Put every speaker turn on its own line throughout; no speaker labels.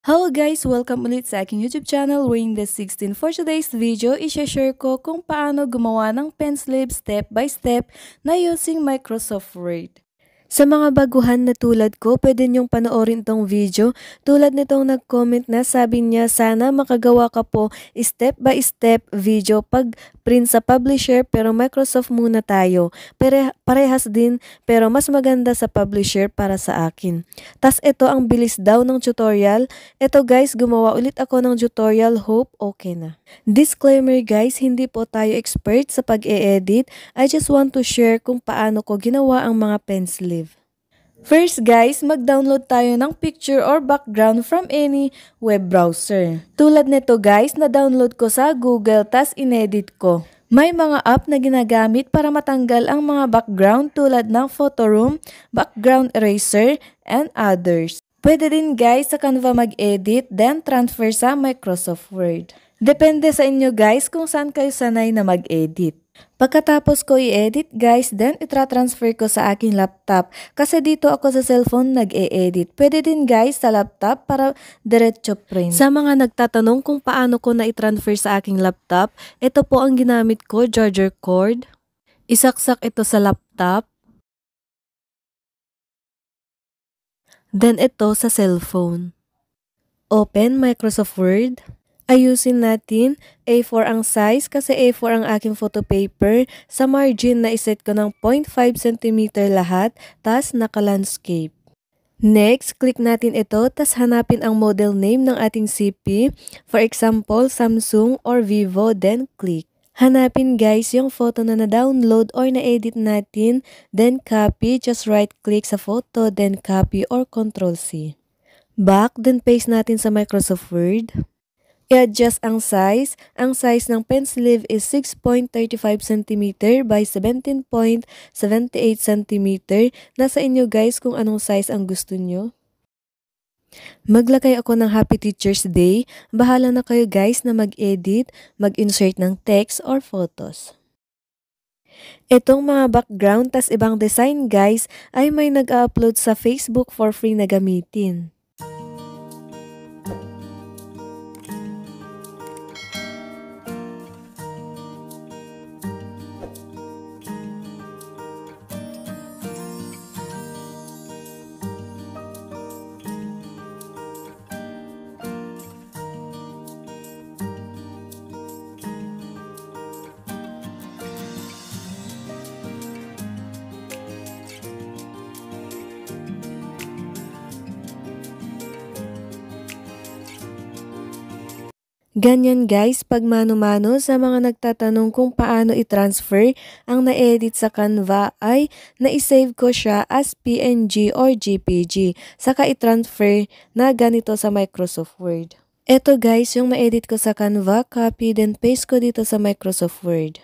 Hello guys! Welcome ulit sa aking YouTube channel, Wayne16. For today's video, i-share ko kung paano gumawa ng pen sleeve step by step na using Microsoft Word. Sa mga baguhan na tulad ko, pwede niyong panoorin tong video. Tulad nitong nag-comment na sabi niya, sana makagawa ka po step by step video pag print sa publisher pero Microsoft muna tayo. Parehas din pero mas maganda sa publisher para sa akin. Tas ito ang bilis daw ng tutorial. Ito guys, gumawa ulit ako ng tutorial. Hope okay na. Disclaimer guys, hindi po tayo expert sa pag-e-edit. I just want to share kung paano ko ginawa ang mga pen sleeve. First guys, mag-download tayo ng picture or background from any web browser. Tulad nito guys, na-download ko sa Google tas inedit ko. May mga app na ginagamit para matanggal ang mga background tulad ng Photoroom, Background Eraser, and others. Pwede din guys sa Canva mag-edit, then transfer sa Microsoft Word. Depende sa inyo guys kung saan kayo sanay na mag-edit. Pagkatapos ko i-edit guys, then itra-transfer ko sa aking laptop. Kasi dito ako sa cellphone nag-e-edit. Pwede din guys sa laptop para diretso print. Sa mga nagtatanong kung paano ko na i-transfer sa aking laptop, ito po ang ginamit ko, charger cord. Isaksak ito sa laptop. Then ito sa cellphone. Open Microsoft Word. Ayusin natin, A4 ang size kasi A4 ang aking photo paper. Sa margin na iset ko ng 0.5 cm lahat, tas naka-landscape. Next, click natin ito, tas hanapin ang model name ng ating CP. For example, Samsung or Vivo, then click. Hanapin guys yung photo na na-download or na-edit natin, then copy, just right-click sa photo, then copy or Ctrl-C. Back, then paste natin sa Microsoft Word. I-adjust ang size. Ang size ng pen sleeve is 6.35 cm by 17.78 cm. Nasa inyo guys kung anong size ang gusto nyo. Maglagay ako ng Happy Teacher's Day. Bahala na kayo guys na mag-edit, mag-insert ng text or photos. Itong mga background tas ibang design guys ay may nag-upload sa Facebook for free na gamitin. Ganyan guys, pag mano-mano sa mga nagtatanong kung paano i-transfer ang na-edit sa Canva ay na-save ko siya as PNG or JPG. Saka i-transfer na ganito sa Microsoft Word. Ito guys, yung ma-edit ko sa Canva, copy then paste ko dito sa Microsoft Word.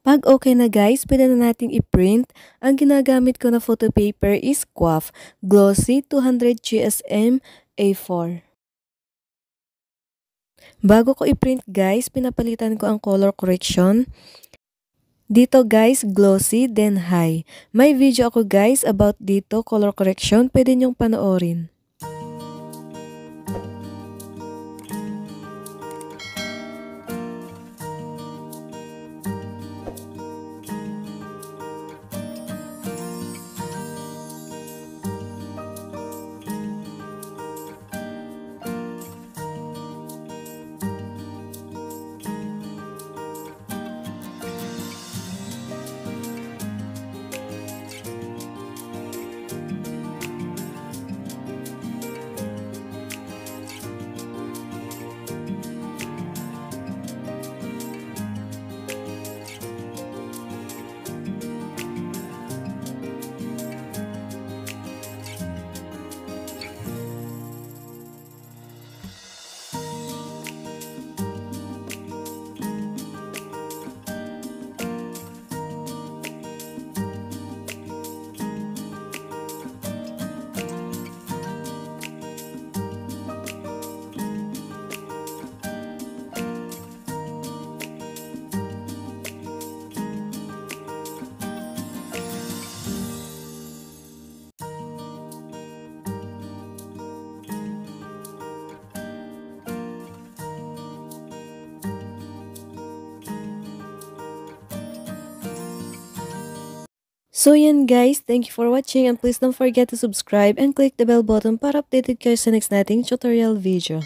Pag okay na guys, pwede na nating i-print. Ang ginagamit ko na photo paper is QUAF Glossy 200 GSM A4. Bago ko i-print guys, pinapalitan ko ang color correction. Dito guys, glossy, then high. May video ako guys about dito, color correction. Pwede nyong panoorin. So yan guys, thank you for watching and please don't forget to subscribe and click the bell button para updated kayo sa next nating tutorial video.